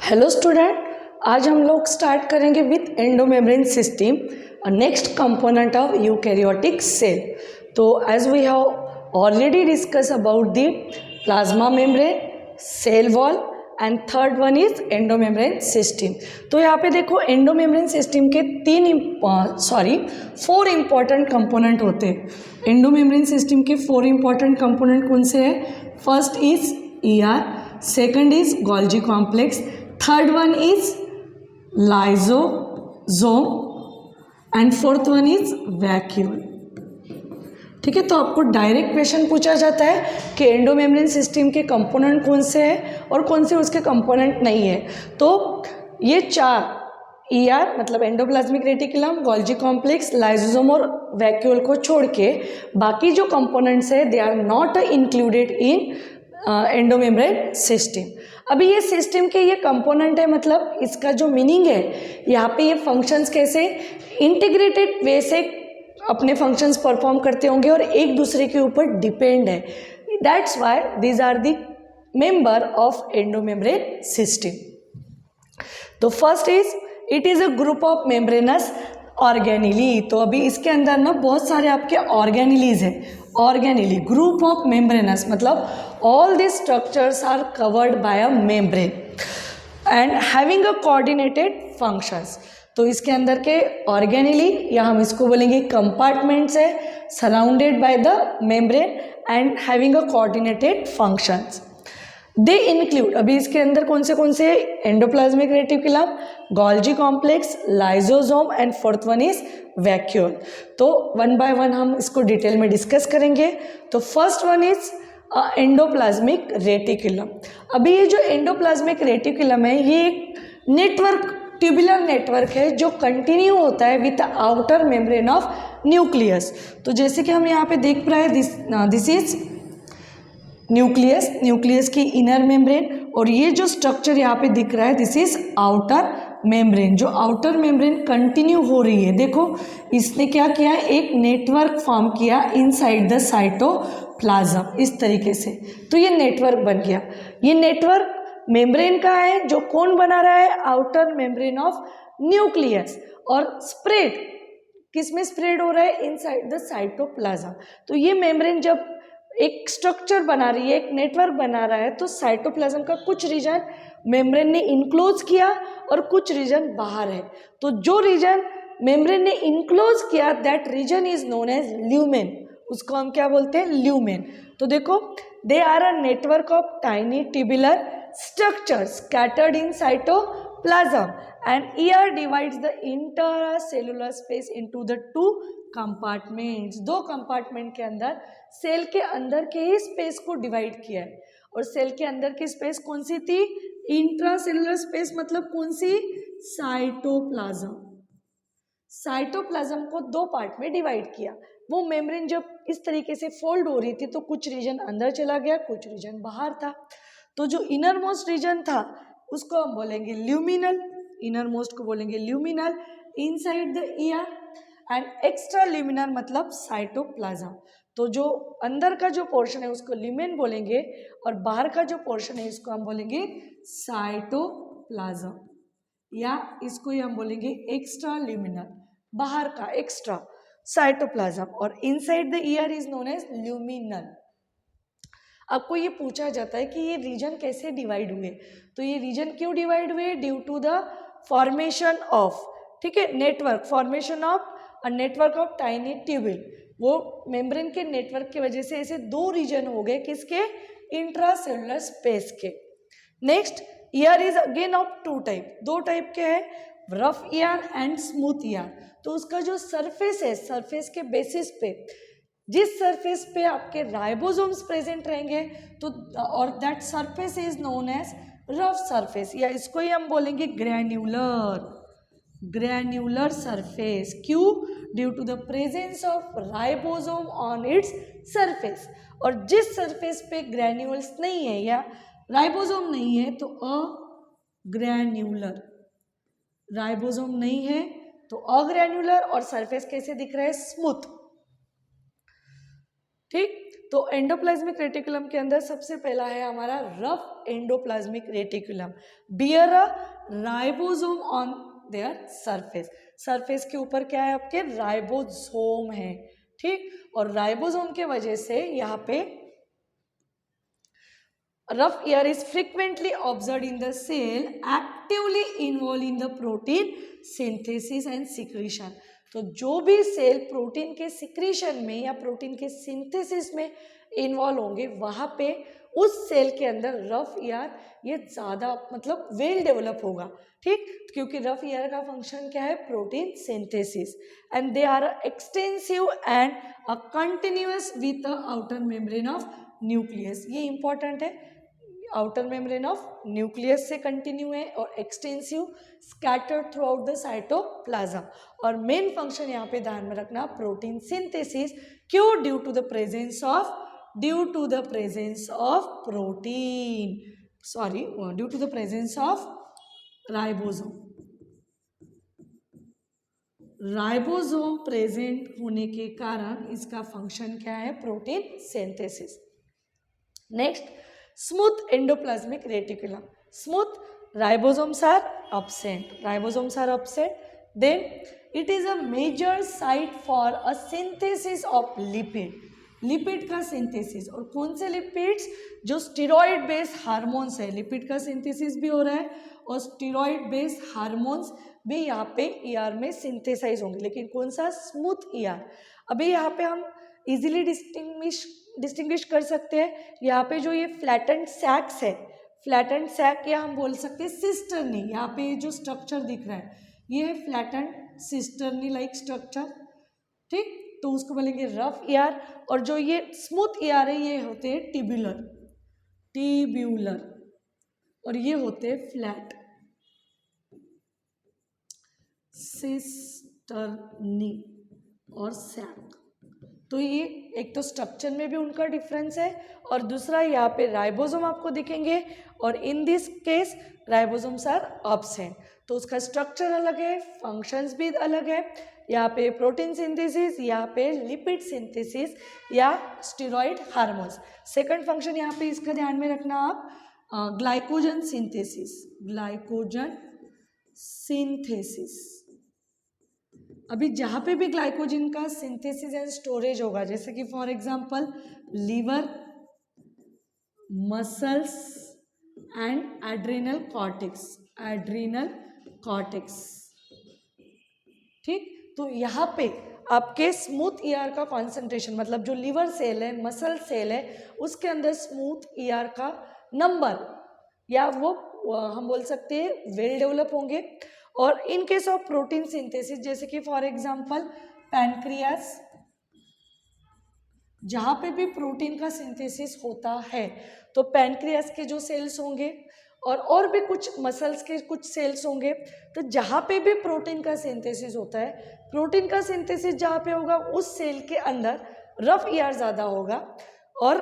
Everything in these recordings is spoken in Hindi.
हेलो स्टूडेंट, आज हम लोग स्टार्ट करेंगे with endomembrane system, next component of eukaryotic cell. तो as we have already discuss about the plasma membrane, cell wall and third one is endomembrane system. तो यहाँ पे देखो एंडोमेम्ब्रेन सिस्टम के फोर इंपॉर्टेंट कंपोनेंट होते हैं। एंडोमेम्ब्रेन सिस्टम के फोर इंपॉर्टेंट कंपोनेंट कौन से हैं? First is ER, second is Golgi complex, third one is lysosome and fourth one is vacuole। ठीक है, तो आपको डायरेक्ट क्वेश्चन पूछा जाता है कि एंडोमेम्ब्रेन सिस्टम के कंपोनेंट कौन से हैं और कौन से उसके कंपोनेंट नहीं है। तो ये चार ER मतलब endoplasmic reticulum, Golgi complex, lysosome और वैक्यूल को छोड़ के बाकी जो कंपोनेंट्स है they are not included in endomembrane system. अभी ये सिस्टम के ये कंपोनेंट है, मतलब इसका जो मीनिंग है यहाँ पे ये फंक्शंस कैसे इंटीग्रेटेड वे से अपने फंक्शंस परफॉर्म करते होंगे और एक दूसरे के ऊपर डिपेंड है। That's why these are the member of endomembrane system. तो first is it is a group of membranous organelles. तो अभी इसके अंदर ना बहुत सारे आपके ऑर्गेनिलीज हैं। ऑर्गेनिली ग्रुप ऑफ मेम्ब्रेनस मतलब all this structures are covered by a membrane and having a coordinated functions. तो इसके अंदर के ऑर्गेनिली या हम इसको बोलेंगे कंपार्टमेंट्स है, surrounded by the membrane and having a coordinated functions. They include, अभी इसके अंदर कौन से endoplasmic reticulum, Golgi complex, lysosome and fourth one is vacuole. तो वन बाय वन हम इसको डिटेल में डिस्कस करेंगे। तो first one is endoplasmic reticulum. अभी ये जो एंडोप्लाज्मिक रेटिकुलम है ये एक नेटवर्क, ट्यूबुलर नेटवर्क है जो कंटिन्यू होता है with outer membrane of nucleus. तो जैसे कि हम यहाँ पे देख रहे हैं दिस इज न्यूक्लियस, न्यूक्लियस की इनर मेम्ब्रेन, और ये जो स्ट्रक्चर यहाँ पे दिख रहा है दिस इज आउटर मेम्ब्रेन। जो आउटर मेम्ब्रेन कंटिन्यू हो रही है, देखो इसने क्या किया, एक नेटवर्क फॉर्म किया इनसाइड द साइटोप्लाज्म इस तरीके से। तो ये नेटवर्क बन गया। ये नेटवर्क मेम्ब्रेन का है जो कौन बना रहा है, आउटर मेम्ब्रेन ऑफ न्यूक्लियस, और स्प्रेड किस में स्प्रेड हो रहा है, इनसाइड द साइटोप्लाज्म। तो ये मेम्ब्रेन जब एक स्ट्रक्चर बना रही है, एक नेटवर्क बना रहा है, तो साइटोप्लाज्म का कुछ रीजन मेम्ब्रेन ने इनक्लोज किया और कुछ रीजन बाहर है। तो जो रीजन मेम्ब्रेन ने इनक्लोज किया that region is known as lumen, उसको हम क्या बोलते हैं, ल्यूमेन। तो देखो they are a network of tiny tubular structures scattered in cytoplasm and ER divides the intracellular space into the two compartments। दो कंपार्टमेंट के अंदर सेल के अंदर के ही स्पेस को डिवाइड किया है। और सेल के अंदर की स्पेस कौन सी थी, इंट्रासेलुलर स्पेस मतलब कौन सी, साइटोप्लाज्म। साइटोप्लाज्म को दो पार्ट में डिवाइड किया। वो मेम्ब्रेन जब इस तरीके से फोल्ड हो रही थी तो कुछ रीजन अंदर चला गया, कुछ रीजन बाहर था। तो जो इनर मोस्ट रीजन था उसको हम बोलेंगे ल्यूमिनल, इनर मोस्ट को बोलेंगे luminal inside the ER, and extra luminal मतलब साइटोप्लाज्म। तो जो अंदर का जो पोर्शन है उसको ल्यूमेन बोलेंगे और बाहर का जो पोर्शन है इसको हम बोलेंगे साइटोप्लाज्म, या इसको ही हम बोलेंगे एक्स्ट्रा ल्यूमिनल, बाहर का एक्स्ट्रा साइटोप्लाज्म, और inside the ER is known as luminal. आपको ये पूछा जाता है कि ये रीजन कैसे डिवाइड हुए, तो ये रीजन क्यों डिवाइड हुए, due to the formation of, ठीक है, network, formation of a network of tiny tubule. वो मेम्ब्रेन के नेटवर्क की वजह से ऐसे दो रीजन हो गए, किसके, इंट्रासेलुलर स्पेस के। Next ER is again of two type, दो टाइप के हैं, rough ER and smooth ER. तो उसका जो सरफेस है, सरफेस के बेसिस पे, जिस सरफेस पे आपके राइबोसोम्स प्रेजेंट रहेंगे तो और that surface is known as rough surface, या इसको ही हम बोलेंगे ग्रैन्युलर, ग्रैन्युलर सरफेस। क्यों, due to the presence of ribosome on its surface. और जिस सरफेस पे ग्रैन्यूल्स नहीं है या राइबोसोम नहीं है तो अग्रैन्युलर, राइबोसोम नहीं है तो अग्रैन्युलर, और सरफेस कैसे दिख रहा है, स्मूथ। ठीक, तो एंडोप्लाज्मिक रेटिकुलम के अंदर सबसे पहला है हमारा rough endoplasmic reticulum, bear a ribosome on their surface. Surface के ऊपर क्या है आपके, राइबोसोम है, ठीक। और राइबोसोम के वजह से यहाँ पे rough air is frequently observed in the cell actively involved in the protein synthesis and secretion। तो जो भी सेल प्रोटीन के सिक्रीशन में या प्रोटीन के सिंथेसिस में इन्वॉल्व होंगे वहाँ पे उस सेल के अंदर रफ एयर ये ज़्यादा मतलब वेल डेवलप होगा, ठीक। क्योंकि रफ एयर का फंक्शन क्या है, protein synthesis, and they are extensive and a continuous with the outer membrane of nucleus. ये इंपॉर्टेंट है, आउटर मेम्ब्रेन ऑफ न्यूक्लियस से कंटिन्यू है और extensive scattered throughout the cytoplasm. और मेन फंक्शन यहाँ पे ध्यान में रखना प्रोटीन सिंथेसिस, क्यों, due to the presence of protein, sorry due to the presence of ribosome. Ribosome present होने के कारण इसका फंक्शन क्या है, protein synthesis. Next, smooth endoplasmic reticulum. Smooth, ribosomes are absent. Then it is a major site for a synthesis of lipid. Lipid का सिंथेसिस, और कौन से लिपिड्स, जो स्टेरॉइड बेस्ड हार्मोन्स है, लिपिड का सिंथेसिस भी हो रहा है और स्टेरॉइड बेस्ड हार्मोन्स भी यहाँ पे ईआर में सिंथेसाइज होंगे, लेकिन कौन सा, स्मूथ ईआर। अभी यहाँ पे हम इजीली डिस्टिंग्विश कर सकते हैं, यहाँ पे जो ये फ्लैटेंड सैक्स है, फ्लैटेंड सैक या हम बोल सकते हैं सिस्टर्नी, यहाँ पे जो स्ट्रक्चर दिख रहा है ये है फ्लैटेंड सिस्टर्नी लाइक स्ट्रक्चर, ठीक। तो उसको बोलेंगे रफ ईआर। और जो ये स्मूथ ईआर है ये होते हैं टिब्यूलर, और ये होते हैं फ्लैट सिस्टर्नी और सैक। तो ये एक तो स्ट्रक्चर में भी उनका डिफरेंस है, और दूसरा यहाँ पे राइबोसोम आपको दिखेंगे, और in this case ribosomes are absent, तो उसका स्ट्रक्चर अलग है, फंक्शंस भी अलग है। यहाँ पे प्रोटीन सिंथेसिस, यहाँ पे लिपिड सिंथेसिस या स्टेरॉइड हार्मोन्स। सेकंड फंक्शन यहाँ पे इसका ध्यान में रखना आप, ग्लाइकोजन सिंथेसिस। अभी जहाँ पे भी ग्लाइकोजन का सिंथेसिस एंड स्टोरेज होगा, जैसे कि for example liver, muscles and adrenal cortex, ठीक। तो यहाँ पे आपके स्मूथ ईआर का कॉन्सेंट्रेशन, मतलब जो लीवर सेल है, मसल सेल है, उसके अंदर स्मूथ ईआर का नंबर या वो हम बोल सकते हैं वेल डेवलप होंगे। और इन केस ऑफ प्रोटीन सिंथेसिस, जैसे कि फॉर एग्जांपल पैनक्रियास, जहाँ पे भी प्रोटीन का सिंथेसिस होता है तो पैनक्रियास के जो सेल्स होंगे और भी कुछ मसल्स के कुछ सेल्स होंगे, तो जहाँ पे भी प्रोटीन का सिंथेसिस होता है, प्रोटीन का सिंथेसिस जहाँ पे होगा उस सेल के अंदर रफ ईआर ज़्यादा होगा, और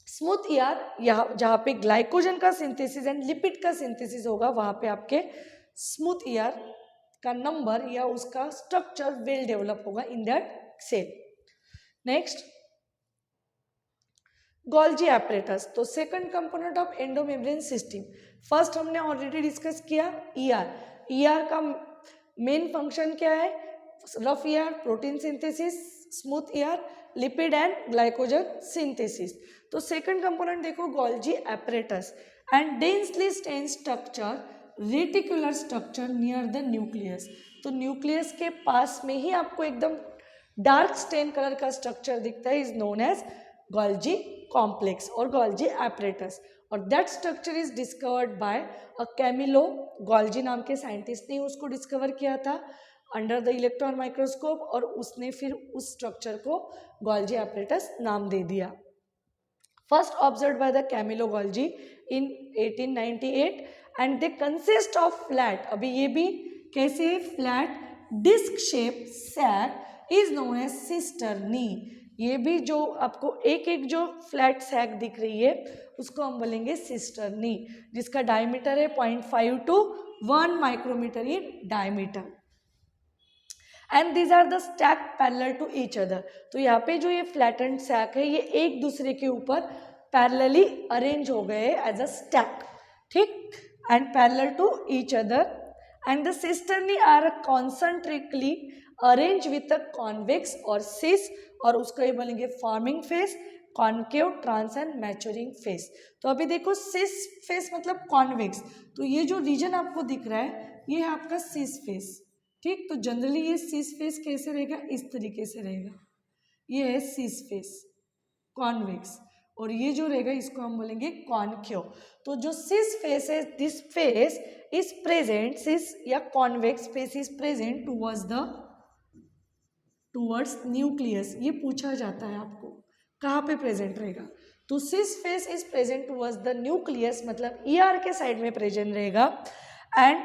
स्मूथ ईआर यहाँ जहाँ पे ग्लाइकोजन का सिंथेसिस एंड लिपिड का सिंथेसिस होगा वहाँ पे आपके स्मूथ ईआर का नंबर या उसका स्ट्रक्चर वेल डेवलप होगा in that cell. Next, Golgi apparatus. तो second component of endomembrane system, first हमने ऑलरेडी डिस्कस किया ईआर का मेन फंक्शन क्या है, rough ER, protein synthesis, smooth ER, lipid and glycogen synthesis. तो सेकंड कंपोनेंट देखो, Golgi apparatus and densely stain structure, reticular structure near the nucleus. तो न्यूक्लियस के पास में ही आपको एकदम डार्क स्टेन कलर का स्ट्रक्चर दिखता है, is known as Golgi complex और गोल्जी एपरेटस, और that structure is discovered by a Camillo, Golgi नाम के साइंटिस्ट ने उसको डिस्कवर किया था अंडर द इलेक्ट्रॉन माइक्रोस्कोप, और उसने फिर उस स्ट्रक्चर को गोल्जी एपरेटस नाम दे दिया। First observed by the Camillo Golgi in 1898 and they consist of flat, अभी ये भी कैसे, flat disc shape sac is known as cisternae. ये भी जो आपको एक एक जो फ्लैट सैक दिख रही है उसको हम बोलेंगे सिस्टर्नी, जिसका डायमीटर है 0.5 to 1 micrometre in diameter. And these are the stack parallel to each other. तो यहाँ पे जो ये फ्लैटेंड स्टैक है ये एक दूसरे के ऊपर पैरेलली अरेंज हो गए एज अ स्टैक, ठीक, and parallel to each other and the cisternae are concentrically arrange with a convex और सिस, और उसको ये बोलेंगे forming face, concave, trans and maturing face. तो अभी देखो सिस फेस मतलब कॉन्वेक्स, तो ये जो रीजन आपको दिख रहा है ये है आपका सिस फेस, ठीक। तो जनरली ये सिस फेस कैसे रहेगा, इस तरीके से रहेगा, ये है सिस फेस कॉन्वेक्स, और ये जो रहेगा इसको हम बोलेंगे कॉन्केव। तो जो सिस फेस है, दिस फेस इज प्रेजेंट, सिस या convex face is present towards nucleus. ये पूछा जाता है आपको कहाँ पे प्रेजेंट रहेगा, तो cis face is present towards the nucleus, मतलब ईआर के साइड में प्रेजेंट रहेगा, एंड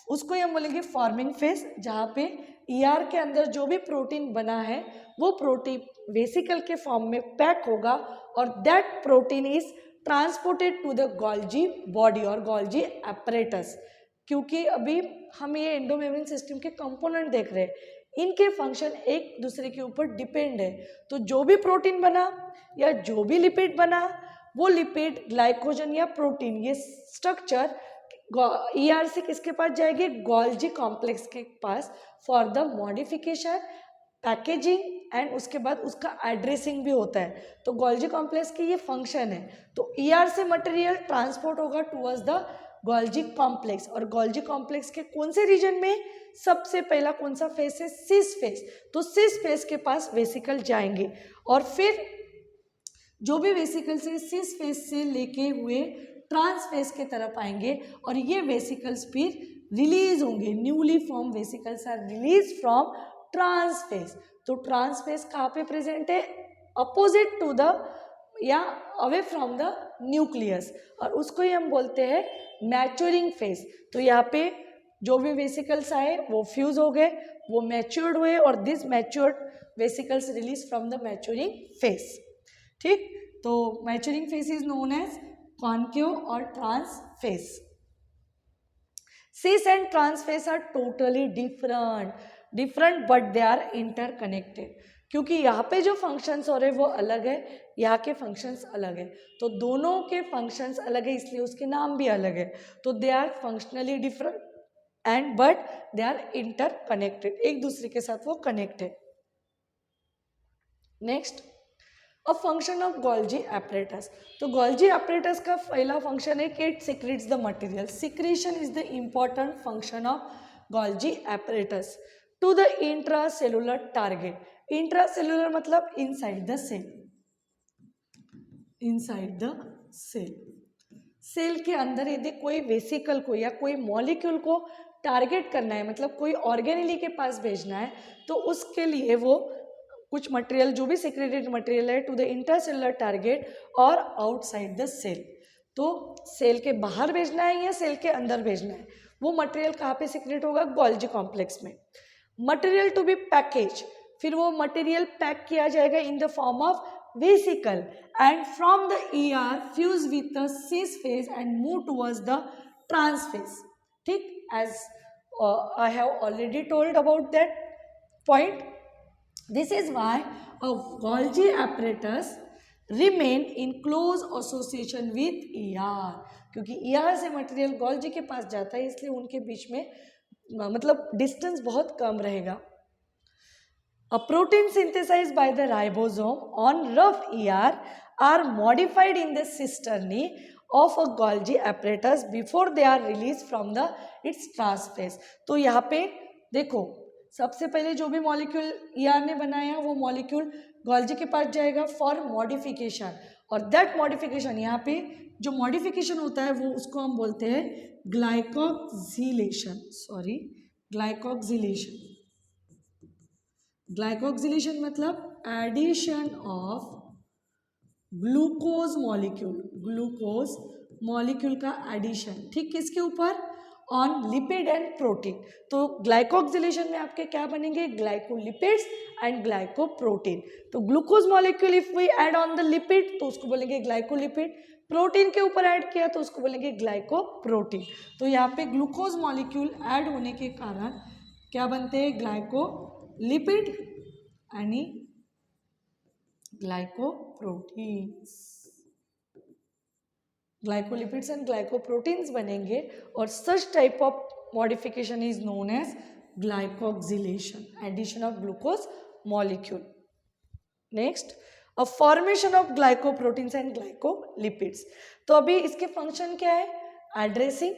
उसको हम बोलेंगे फॉर्मिंग फेस, जहाँ पे ईआर के अंदर जो भी प्रोटीन बना है वो प्रोटीन वेसिकल के फॉर्म में पैक होगा, और that protein is transported to the Golgi body और गोल्जी एपरेटस। क्योंकि अभी हम ये एंडोमेम्ब्रेन सिस्टम के कंपोनेंट देख रहे हैं, इनके फंक्शन एक दूसरे के ऊपर डिपेंड है। तो जो भी प्रोटीन बना या जो भी लिपिड बना, वो लिपिड, ग्लाइकोजन या प्रोटीन, ये स्ट्रक्चर ईआर से किसके पास जाएंगे, गोल्जी कॉम्प्लेक्स के पास, for the modification, packaging and उसके बाद उसका एड्रेसिंग भी होता है। तो गोल्जी कॉम्प्लेक्स की ये फंक्शन है। तो ईआर से मटेरियल ट्रांसपोर्ट होगा टुवर्ड्स द गोल्जी कॉम्प्लेक्स, और गोल्जी कॉम्प्लेक्स के कौन से रीजन में सबसे पहला कौन सा फेस है, सिस फेस। तो सिस फेस के पास वेसिकल जाएंगे, और फिर जो भी वेसिकल से सिस फेस से लेके हुए ट्रांस फेस के तरफ आएंगे, और ये वेसिकल्स फिर रिलीज होंगे, newly form vesicles are release from trans face. तो ट्रांस फेस कहाँ पे प्रेजेंट है, अपोजिट टू द या अवे फ्रॉम द न्यूक्लियस, और उसको ही हम बोलते हैं मैच्योरिंग फेस। तो यहाँ पे जो भी वेसिकल्स आए वो फ्यूज हो गए, वो मैच्योर्ड हुए, और this matured vesicles release from the maturing face, ठीक। तो maturing face is known as concave और trans face. Cis and trans face are totally different but they are interconnected, क्योंकि यहाँ पे जो फंक्शंस हो रहे हैं वो अलग है, यहाँ के फंक्शंस अलग है। तो दोनों के फंक्शंस अलग है, इसलिए उसके नाम भी अलग है। तो they are functionally different and but they are interconnected, एक दूसरे के साथ वो कनेक्ट है। Next, a function of Golgi apparatus. तो गोल्जी एपरेटस का पहला फंक्शन है कि it secretes the material. Secretion is the important function of Golgi apparatus to the intracellular target. Intracellular मतलब inside the cell, inside the cell, cell के अंदर यदि कोई वेसिकल को या कोई मॉलिक्यूल को टारगेट करना है, मतलब कोई ऑर्गेनेली के पास भेजना है, तो उसके लिए वो कुछ मटेरियल, जो भी सिक्रेटेड मटेरियल है, टू द इंट्रासेलुलर टारगेट और आउटसाइड द सेल। तो सेल के बाहर भेजना है या सेल के अंदर भेजना है, वो मटेरियल कहाँ पे सिक्रेट होगा, गोल्जी कॉम्प्लेक्स में। मटेरियल टू बी पैकेज, फिर वो मटेरियल पैक किया जाएगा in the form of vesicle, and from the ER fuse with the cis face and move towards the trans face, ठीक। As I have already told about that point, this is why a Golgi apparatus remain in close association with ER, क्योंकि ER से मटेरियल गोल्जी के पास जाता है, इसलिए उनके बीच में मतलब डिस्टेंस बहुत कम रहेगा। A protein synthesized by the ribosome on rough ER are modified in the cisternae of a Golgi apparatus before they are released from the its transphase। तो यहाँ पे देखो, सबसे पहले जो भी मॉलिक्यूल ईआर ने बनाया वो मॉलिक्यूल गोल्जी के पास जाएगा फॉर मॉडिफिकेशन, और दैट मॉडिफिकेशन, यहाँ पे जो मॉडिफिकेशन होता है वो उसको हम बोलते हैं ग्लाइकोक्सिलेशन, ग्लाइकोक्सिलेशन मतलब एडिशन ऑफ ग्लूकोज मॉलिक्यूल का एडिशन, ठीक। किसके ऊपर, ऑन लिपिड एंड प्रोटीन। तो ग्लाइकोक्सिलेशन में आपके क्या बनेंगे, ग्लाइकोलिपिड्स एंड ग्लाइकोप्रोटीन। तो glucose molecule if we add on the lipid तो उसको बोलेंगे ग्लाइकोलिपिड, प्रोटीन के ऊपर ऐड किया तो उसको बोलेंगे ग्लाइकोप्रोटीन। तो यहाँ पे ग्लूकोज मॉलिक्यूल ऐड होने के कारण क्या बनते हैं, ग्लाइको लिपिड आणि ग्लाइकोप्रोटीन्स, ग्लाइकोलिपिड्स एंड ग्लाइकोप्रोटीन्स बनेंगे और such type of modification is known as glycosylation, addition of glucose molecule. Next, a formation of glycoproteins and glycolipids. तो अभी इसके फंक्शन क्या है? एड्रेसिंग,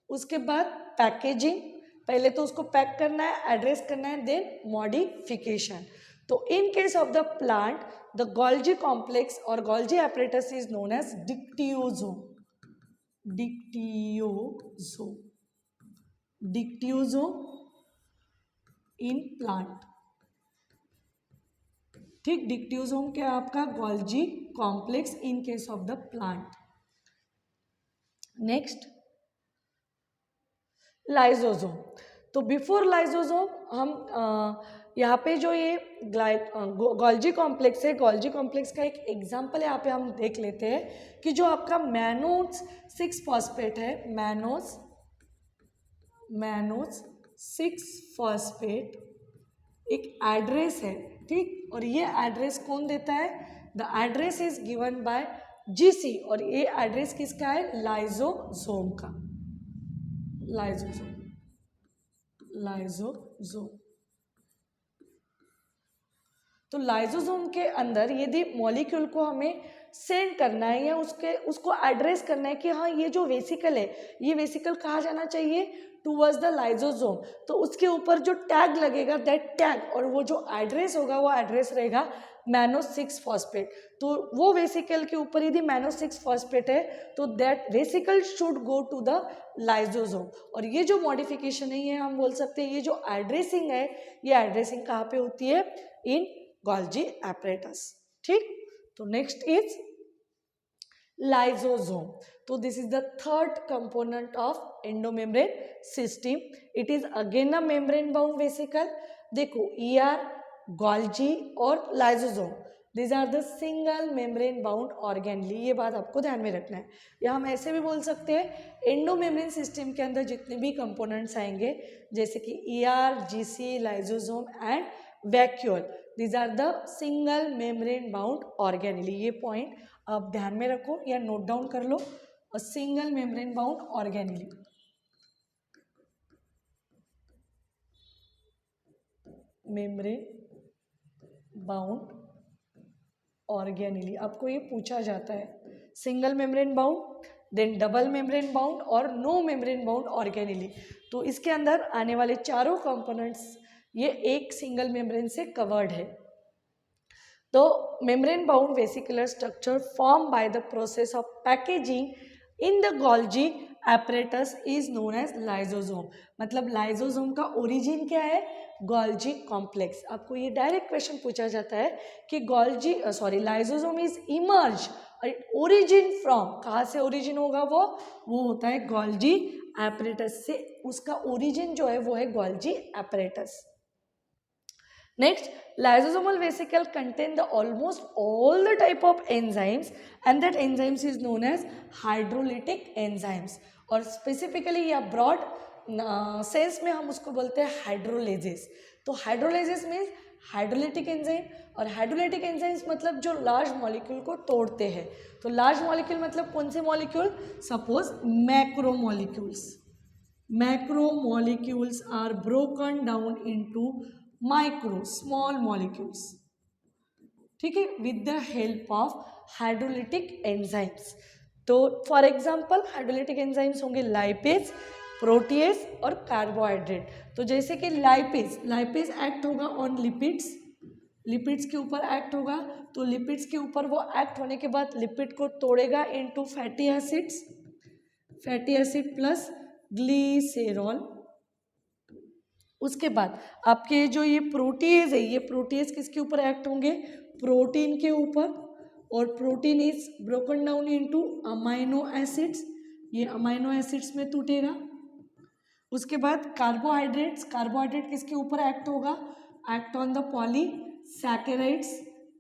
उसके बाद पैकेजिंग, पहले तो उसको पैक करना है, एड्रेस करना है, देन मॉडिफिकेशन. तो इन case of the plant the Golgi complex और Golgi apparatus is known as dictyosome. Dictyosome, dictyosome in plant. ठीक, डिक्टियोसोम क्या है आपका? Golgi complex in case of the plant. Next, lysosome. तो बिफोर लाइजोसोम हम यहाँ पे जो ये गोल्जी कॉम्प्लेक्स है, गोल्जी कॉम्प्लेक्स का एक एग्जांपल यहाँ पे हम देख लेते हैं कि जो आपका मैनोज 6 फॉस्फेट है, मैनोज 6 फॉस्फेट एक एड्रेस है. ठीक, और ये एड्रेस कौन देता है? The address is given by GC, और ये एड्रेस किसका है? लाइजोसोम का. Lysosome, lysosome. तो लाइजोसोम के अंदर यदि मॉलिक्यूल को हमें सेंड करना है या उसको एड्रेस करना है कि हाँ ये जो वेसिकल है, ये वेसिकल कहाँ जाना चाहिए? Towards the lysosome. तो उसके ऊपर जो टैग लगेगा, दैट टैग, और वो जो एड्रेस होगा वो एड्रेस रहेगा मैनोज 6 फॉस्फेट. तो वो वेसिकल के ऊपर यदि मैनोज 6 फॉस्फेट है तो that vesicle should go to the lysosome. और ये जो मॉडिफिकेशन है ये हम बोल सकते हैं, ये जो एड्रेसिंग है, ये एड्रेसिंग कहाँ पे होती है? In Golgi apparatus. ठीक, तो नेक्स्ट इज लाइजोसोम. तो this is the third component of endomembrane system. It is again a membrane bound vesicle. देखो, ER, गोल्जी और lysosome, this are the single membrane bound organelle. ये बात आपको ध्यान में रखना है. या हम ऐसे भी बोल सकते हैं, एंडोमेम्ब्रेन सिस्टम के अंदर जितने भी कंपोनेंट्स आएंगे जैसे कि ER, GC, lysosome and vacuole, these are the single membrane bound organelle. ये पॉइंट आप ध्यान में रखो या नोट डाउन कर लो. a single membrane bound organelle. membrane bound organelle आपको ये पूछा जाता है. Single membrane bound, then double membrane bound और नो मेम्ब्रेन बाउंड ऑर्गेनेली. तो इसके अंदर आने वाले चारों कंपोनेंट्स ये एक सिंगल मेम्ब्रेन से कवर्ड है. तो membrane bound vesicular structure form by the process of packaging in the Golgi apparatus is known as lysosome. मतलब लाइजोसोम का ओरिजिन क्या है? Golgi complex. आपको ये डायरेक्ट क्वेश्चन पूछा जाता है कि lysosome is emerge, origin from, कहाँ से ओरिजिन होगा? वो होता है गोल्जी apparatus से. उसका ओरिजिन जो है वो है Golgi apparatus. Next, lysosomal vesicle contain the almost all the type of enzymes and that enzymes is known as hydrolytic enzymes. और specifically या broad sense में हम उसको बोलते हैं hydrolases. तो hydrolases means हाइड्रोलिटिक एंजाइम, और हाइड्रोलिटिक एंजाइम्स मतलब जो लार्ज मॉलिक्यूल को तोड़ते हैं. तो लार्ज मॉलिक्यूल मतलब कौन से molecule? Suppose macromolecules. Macromolecules are broken down into micro small molecules. ठीक है, with the help of hydrolytic enzymes. तो फॉर एग्जांपल हाइड्रोलिटिक एंजाइम्स होंगे लाइपेज, प्रोटीएज और कार्बोहाइड्रेट. तो जैसे कि लाइपेज एक्ट होगा ऑन लिपिड्स के ऊपर एक्ट होगा. तो लिपिड्स के ऊपर वो एक्ट होने के बाद लिपिड को तोड़ेगा into fatty acid plus glycerol. उसके बाद आपके जो ये प्रोटीएज है, ये प्रोटीएज किसके ऊपर एक्ट होंगे? प्रोटीन के ऊपर. और protein is broken down into amino acids. ये अमाइनो एसिड्स में टूटेगा. उसके बाद कार्बोहाइड्रेट किसके ऊपर एक्ट होगा? Act on the polysaccharides.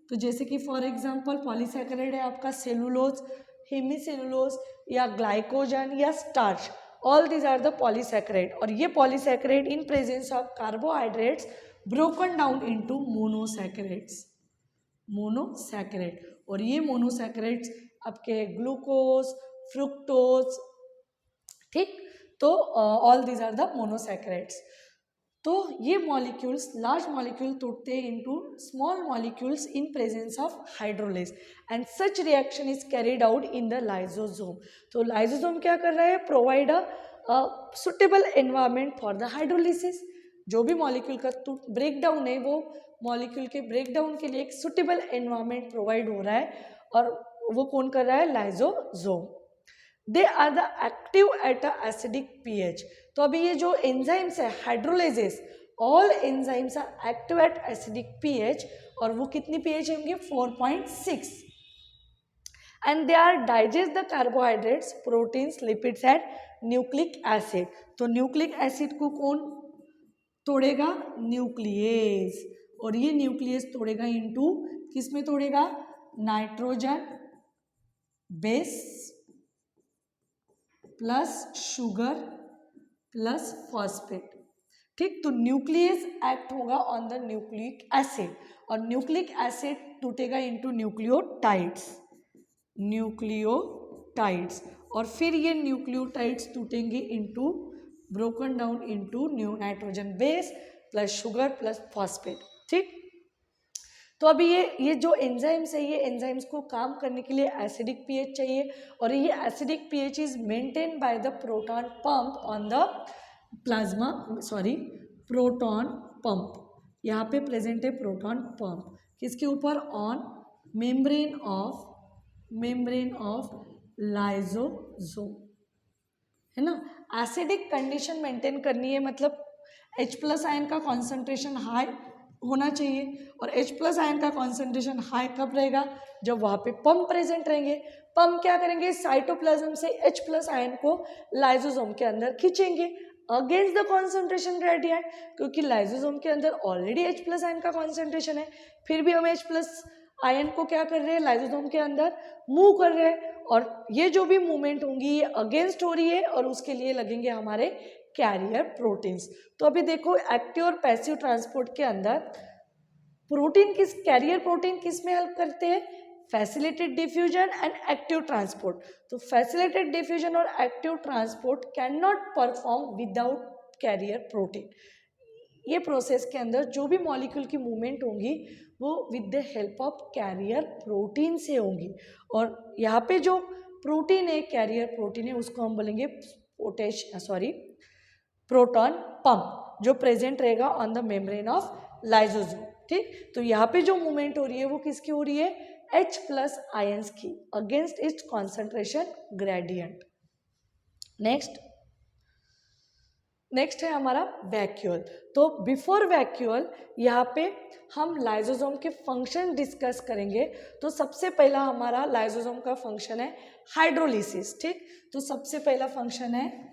तो जैसे कि फॉर एग्जांपल पॉलीसैकेराइड है आपका सेलुलोज, हेमीसेलुलोज या ग्लाइकोजन या starch. All these are the polysaccharide. और ये polysaccharide in presence of carbohydrates broken down into monosaccharides, monosaccharide. और ये मोनोसैकेराइड्स आपके ग्लूकोज, फ्रुक्टोज, ठीक। तो all these are the monosaccharides. तो ये मॉलिक्यूल्स, लार्ज मॉलिक्यूल टूटते हैं into small molecules in presence of hydrolase and such reaction is carried out in the lysosome. तो लाइजोसोम क्या कर रहा है? Provide a suitable environment for the hydrolysis. जो भी मॉलिक्यूल का ब्रेक डाउन है वो मॉलिक्यूल के ब्रेक डाउन के लिए एक सुटेबल एनवायरमेंट प्रोवाइड हो रहा है, और वो कौन कर रहा है? Lysosome. They are the active at a acidic pH. तो अभी ये जो एंजाइम्स है hydrolases, all enzymes are active at acidic pH, और वो कितनी पीएच होंगे? 4.6। And they are digest the carbohydrates, proteins, lipids and nucleic acid. तो न्यूक्लिक एसिड को कौन तोड़ेगा? न्यूक्लियस। और ये न्यूक्लियस तोड़ेगा इनटू, किस में तोड़ेगा? Nitrogen base plus sugar plus phosphate, ठीक। तो न्यूक्लियस एक्ट होगा ऑन द न्यूक्लिक एसिड, और न्यूक्लिक एसिड टूटेगा इनटू न्यूक्लियोटाइड्स, न्यूक्लियोटाइड्स। और फिर ये न्यूक्लियोटाइड्स टूटेंगे into, broken down into nitrogen base plus sugar plus phosphate, ठीक। तो अभी ये जो एंजाइम्स है, ये एंजाइम्स को काम करने के लिए एसिडिक पीएच चाहिए, और ये acidic pH is maintain by the proton pump on the plasma, proton pump. यहाँ पे प्रेजेंट है प्रोटॉन पंप, किसके ऊपर? ऑन मेम्ब्रेन ऑफ लाइजोसोम, है ना। एसिडिक कंडीशन मेंटेन करनी है, मतलब H+ आयन का कॉन्सेंट्रेशन हाई होना चाहिए, और H+ आयन का कॉन्सेंट्रेशन हाई कब रहेगा? जब वहाँ पे पंप प्रेजेंट रहेंगे। पंप क्या करेंगे? साइटोप्लाज्म से H+ आयन को लाइजोसोम के अंदर खींचेंगे अगेंस्ट द कॉन्सेंट्रेशन ग्रेडियंट, क्योंकि लाइजोसोम के अंदर ऑलरेडी H+ आयन का कॉन्सेंट्रेशन है, फिर भी हम H+ आयन को क्या कर रहे हैं? लाइजोसोम के अंदर मूव कर रहे हैं, और ये जो भी मूवमेंट होंगी ये अगेंस्ट हो रही है, और उसके लिए लगेंगे हमारे कैरियर प्रोटीन्स। तो अभी देखो एक्टिव और पैसिव ट्रांसपोर्ट के अंदर कैरियर प्रोटीन किस में हेल्प करते हैं? Facilitated diffusion and active transport. तो फैसिलिटेड डिफ्यूजन और active transport can not perform without carrier protein. ये प्रोसेस के अंदर जो भी मॉलिक्यूल की मूवमेंट होंगी वो with the help of carrier protein से होंगी, और यहाँ पे जो प्रोटीन है, कैरियर प्रोटीन है, उसको हम बोलेंगे प्रोटॉन पंप, जो प्रेजेंट रहेगा on the membrane of lysosome, ठीक। तो यहाँ पे जो मूवमेंट हो रही है वो किसकी हो रही है? H+ आयंस की against it's concentration gradient. Next है हमारा वैक्यूअल। तो बिफोर वैक्यूअल यहाँ पे हम लाइजोसोम के फंक्शन डिस्कस करेंगे। तो सबसे पहला हमारा लाइजोसोम का फंक्शन है हाइड्रोलिसिस, ठीक। तो सबसे पहला फंक्शन है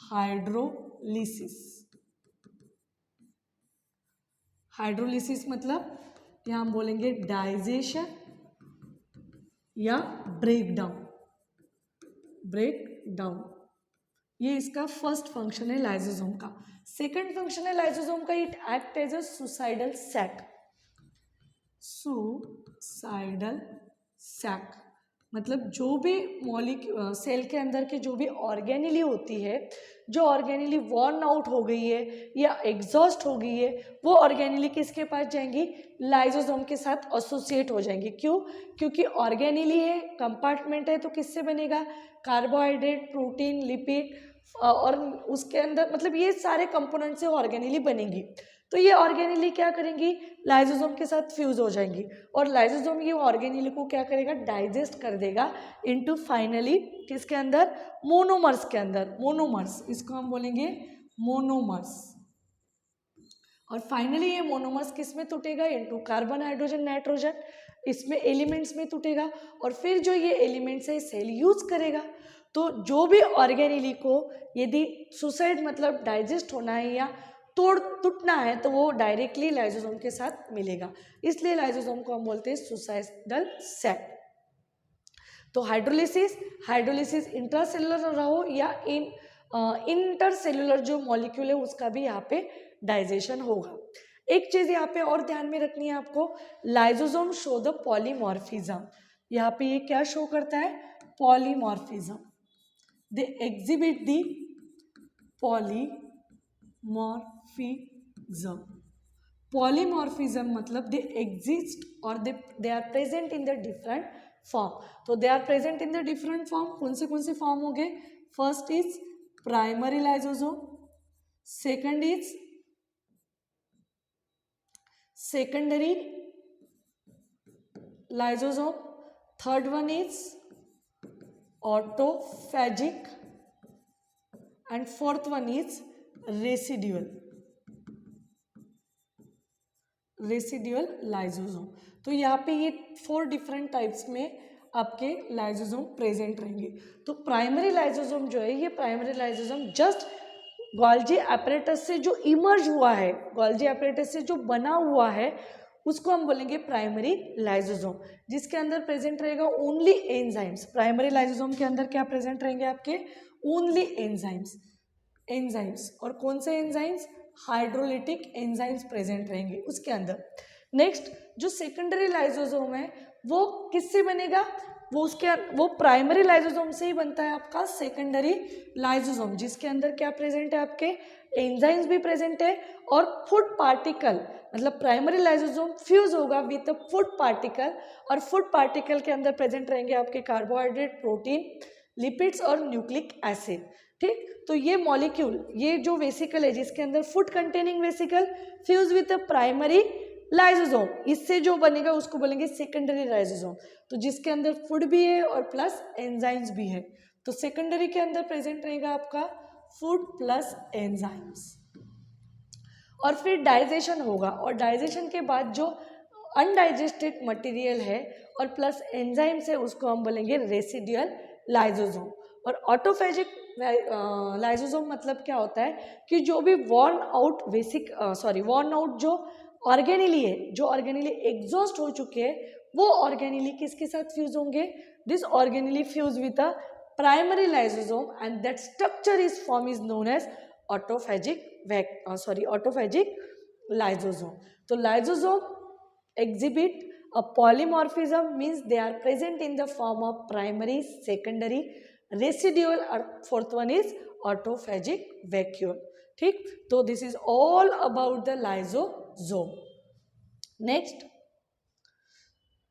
हाइड्रोलिसिस। हाइड्रोलिसिस मतलब यहाँ हम बोलेंगे डाइजेशन या ब्रेक डाउन। ये इसका फर्स्ट फंक्शन है लाइजोसोम का। सेकंड फंक्शन है लाइजोसोम का, it act as a suicidal sac. मतलब जो भी सेल के अंदर के जो भी ऑर्गेनिली होती है, जो ऑर्गेनिली वॉर्न आउट हो गई है या एग्जॉस्ट हो गई है, वो ऑर्गेनिली किसके पास जाएंगी? लाइजोसोम के साथ एसोसिएट हो जाएंगी। क्यों? क्योंकि ऑर्गेनिली है, कंपार्टमेंट है, तो किससे बनेगा? कार्बोहाइड्रेट, प्रोटीन, लिपिड, और उसके अंदर मतलब ये सारे कंपोनेंट से ऑर्गेनिली बनेंगी। तो ये ऑर्गेनिली क्या करेंगी? लाइजोसोम के साथ फ्यूज हो जाएंगी, और लाइजोसोम ये ऑर्गेनिली को क्या करेगा? डाइजेस्ट कर देगा इनटू फाइनली किसके अंदर? मोनोमर्स के अंदर। मोनोमर्स, इसको हम बोलेंगे मोनोमर्स। और फाइनली ये मोनोमर्स किस में टूटेगा? इनटू कार्बन, हाइड्रोजन, नाइट्रोजन, इसमें एलिमेंट्स में टूटेगा, और फिर जो ये एलिमेंट्स है सेल यूज करेगा। तो जो भी ऑर्गेनिली को यदि सुसाइड मतलब डाइजेस्ट होना है या टूटना है तो वो डायरेक्टली लाइजोसोम के साथ मिलेगा, इसलिए लाइजोसोम को हम बोलते हैं सुसाइडल सैक। तो हाइड्रोलिसिस इंट्रासेलुलर रहो या इंटरसेलुलर जो मॉलिक्यूल है उसका भी यहाँ पे डाइजेशन होगा। एक चीज यहाँ पे और ध्यान में रखनी है आपको, लाइजोसोम शो द पॉलीमॉर्फिज्म। यहाँ पे ये क्या शो करता है, polymorphism. They exhibit the polymorphism. Polymorphism मतलब दे एग्जिस्ट और they are present in the different form. तो they are present in the different form, कौन से फॉर्म हो गए, first is primary lysosome, second is secondary lysosome, third one is autophagic and fourth one is residual lysosome. तो यहाँ पे ये 4 डिफरेंट टाइप्स में आपके लाइजोसोम प्रेजेंट रहेंगे। तो प्राइमरी लाइजोसोम जो है, ये primary lysosome just Golgi apparatus से जो इमर्ज हुआ है, गोल्जी एपरेटस से जो बना हुआ है, उसको हम बोलेंगे प्राइमरी लाइजोसोम, जिसके अंदर प्रेजेंट रहेगा ओनली एंजाइम्स। प्राइमरी लाइजोसोम के अंदर क्या प्रेजेंट रहेंगे आपके, ओनली एंजाइम्स। और कौन से एंजाइम्स, हाइड्रोलिटिक एंजाइम्स प्रेजेंट रहेंगे उसके अंदर। नेक्स्ट जो सेकेंडरी लाइजोसोम है वो किससे बनेगा, वो प्राइमरी लाइजोसोम से ही बनता है आपका सेकेंडरी लाइजोसोम, जिसके अंदर क्या प्रेजेंट है, आपके एंजाइम्स भी प्रेजेंट है और फूड पार्टिकल, मतलब प्राइमरी लाइजोसोम फ्यूज होगा विद फूड पार्टिकल, और फूड पार्टिकल के अंदर प्रेजेंट रहेंगे आपके कार्बोहाइड्रेट, प्रोटीन, लिपिड्स और न्यूक्लिक एसिड। ठीक, तो ये मॉलिक्यूल, ये जो वेसिकल है जिसके अंदर food containing vesicle fuse with primary lysosome, इससे जो बनेगा उसको बोलेंगे सेकेंडरी लाइजोसोम। तो जिसके अंदर फूड भी है और प्लस एंजाइम्स भी है, तो सेकेंडरी के अंदर प्रेजेंट रहेगा आपका फूड प्लस एंजाइम्स। और फिर डाइजेशन होगा, और डाइजेशन के बाद जो अनडाइजेस्टेड मटेरियल है और प्लस एंजाइम्स है उसको हम बोलेंगे रेसिड्यूअल लाइजोसोम। और ऑटोफेजिक लाइजोसोम मतलब क्या होता है कि जो भी वॉर्न आउट जो ऑर्गेनिली है, जो ऑर्गेनिली एग्जॉस्ट हो चुके हैं, वो ऑर्गेनिली किसके साथ फ्यूज होंगे, this organelle fuse with a primary lysosome and that structure is form is known as autophagic lysosome. तो lysosome exhibit a polymorphism, means they are present in the form of primary, secondary, residual, और fourth one is autophagic vacuole। ठीक, तो this is all about the lysosome। next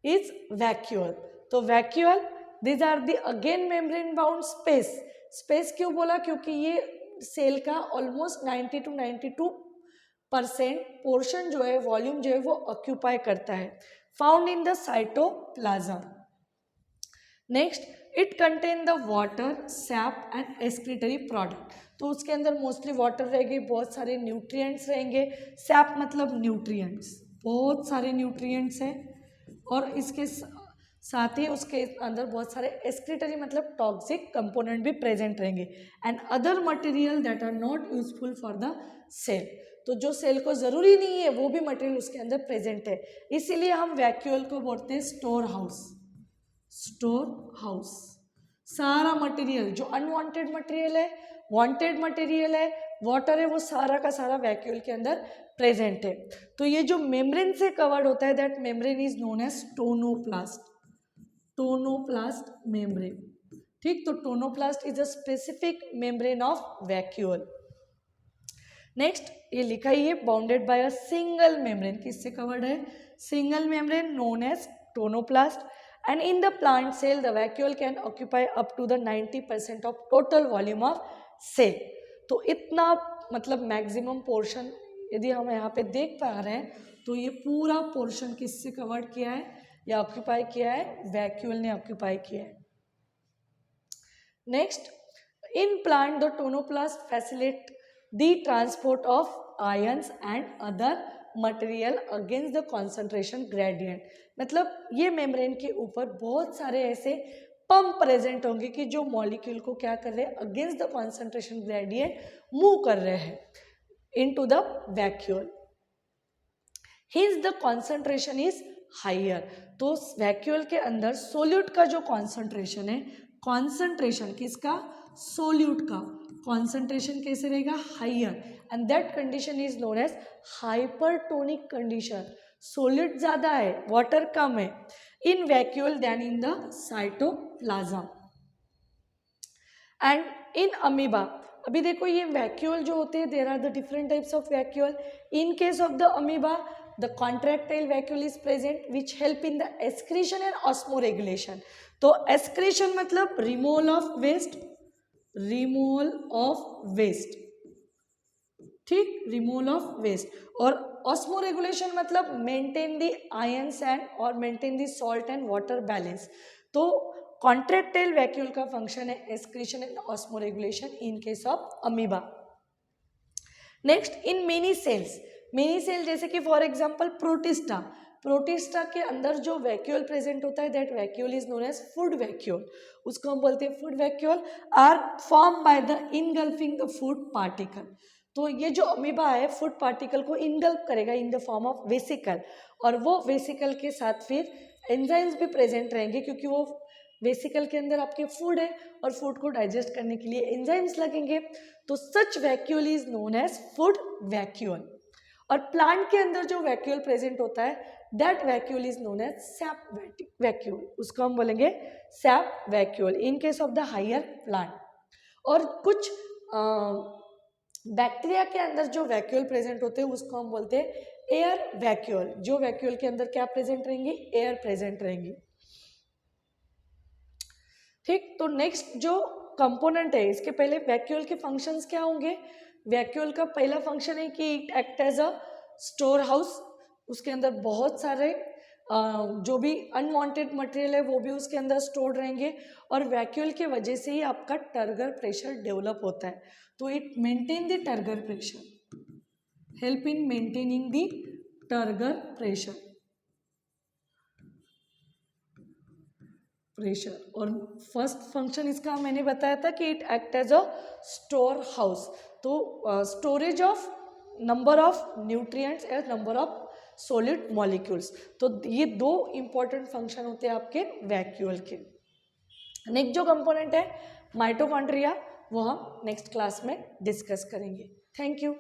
is vacuole। तो vacuole, these are the again membrane bound space क्यों बोला, क्योंकि ये सेल का ऑलमोस्ट 90 to 92% पोर्शन जो है, वॉल्यूम जो है वो ऑक्यूपाई करता है, found in the cytoplasm. Next, it contain the water, SAP and excretory product. तो उसके अंदर मोस्टली वाटर रहेंगे, बहुत सारे न्यूट्रिएंट्स रहेंगे, सैप मतलब न्यूट्रिएंट्स, बहुत सारे न्यूट्रिएंट्स हैं, और इसके साथ ही उसके अंदर बहुत सारे एक्सक्रीटरी मतलब टॉक्सिक कंपोनेंट भी प्रेजेंट रहेंगे, and other material that are not useful for the cell. तो जो सेल को ज़रूरी नहीं है वो भी मटेरियल उसके अंदर प्रेजेंट है, इसीलिए हम वैक्यूल को बोलते हैं स्टोर हाउस। सारा मटेरियल जो अनवांटेड मटेरियल है, वांटेड मटेरियल है, वाटर है, वो सारा का सारा वैक्यूल के अंदर प्रेजेंट है। तो ये जो मेम्ब्रेन से कवर्ड होता है, that membrane is known as tonoplast membrane. ठीक, तो tonoplast is a specific membrane of vacuole. Next, ये लिखा ही है bounded by a single membrane, किससे कवर्ड है, single membrane known as tonoplast, and in the plant cell the vacuole can occupy up to the 90% of total volume of cell. तो इतना मतलब मैक्सिमम पोर्शन यदि हम यहाँ पे देख पा रहे हैं, तो ये पूरा पोर्शन किससे कवर्ड किया है या ऑक्यूपाई किया है, वैक्यूल ने ऑक्यूपाई किया है। Next, in plant the tonoplast facilitate the transport of ions and other material against the concentration gradient। मतलब ये मेम्ब्रेन के ऊपर बहुत सारे ऐसे पंप प्रेजेंट होंगे कि जो मॉलिक्यूल को क्या कर रहे हैं, against the concentration gradient move कर रहे हैं into the vacuole, hence the concentration is higher. तो वैक्यूल के अंदर सोल्यूट का जो कॉन्सेंट्रेशन है, कॉन्सेंट्रेशन किसका, सोल्यूट का कॉन्सेंट्रेशन कैसे रहेगा, higher, and that condition is known as hypertonic condition. Solid ज़्यादा है, वाटर कम है in vacuole than in the cytoplasm. And in amoeba, अभी देखो ये वैक्यूल जो होते हैं, there are the different types of vacuole. In case of the amoeba the contractile vacuole is present which help in the excretion and osmoregulation. तो एक्सक्रीशन मतलब removal of waste, removal of waste, ठीक, रिमूवल ऑफ वेस्ट. और ऑस्मोरेगुलेशन मतलब मेंटेन द आयंस एंड और maintain the salt and water balance. तो कॉन्ट्रैक्टाइल वैक्यूल का फंक्शन है excretion and osmoregulation in case of amoeba. Next in many cells, many cell जैसे कि फॉर एग्जांपल प्रोटिस्टा, प्रोटिस्टा के अंदर जो वैक्यूल प्रेजेंट होता है that vacuole is known as food vacuole. उसको हम बोलते हैं food vacuole. Are form by the engulfing the food particle. तो ये जो अमीबा है फूड पार्टिकल को इनगल्फ करेगा इन द फॉर्म ऑफ वेसिकल, और वो वेसिकल के साथ फिर एंजाइम्स भी प्रेजेंट रहेंगे क्योंकि वो वेसिकल के अंदर आपके फूड है और फूड को डाइजेस्ट करने के लिए एंजाइम्स लगेंगे. तो such vacuole is known as food vacuole. और प्लांट के अंदर जो वैक्यूल प्रेजेंट होता है that vacuole is known as sap vacuole. उसको हम बोलेंगे sap vacuole in case of the higher plant. और कुछ बैक्टीरिया के अंदर जो वैक्यूल प्रेजेंट होते हैं उसको हम बोलते हैं एयर वैक्यूल. जो वैक्यूल के अंदर क्या प्रेजेंट रहेंगी, एयर प्रेजेंट रहेंगी. ठीक, तो नेक्स्ट जो कंपोनेंट है, इसके पहले वैक्यूल के फंक्शंस क्या होंगे. वैक्यूल का पहला फंक्शन है कि it act as a store house. उसके अंदर बहुत सारे जो भी अनवांटेड मटेरियल है वो भी उसके अंदर स्टोर्ड रहेंगे. और वैक्यूल के वजह से ही आपका टर्गर प्रेशर डेवलप होता है. तो it maintain the turgor pressure, help in maintaining the turgor pressure. और फर्स्ट फंक्शन इसका मैंने बताया था कि it act as a store house. तो storage of number of nutrients as number of solid molecules. तो ये दो इंपॉर्टेंट फंक्शन होते हैं आपके वैक्यूल के. नेक्स्ट जो कंपोनेंट है माइटोकॉन्ड्रिया, वो हम नेक्स्ट क्लास में डिस्कस करेंगे. Thank you.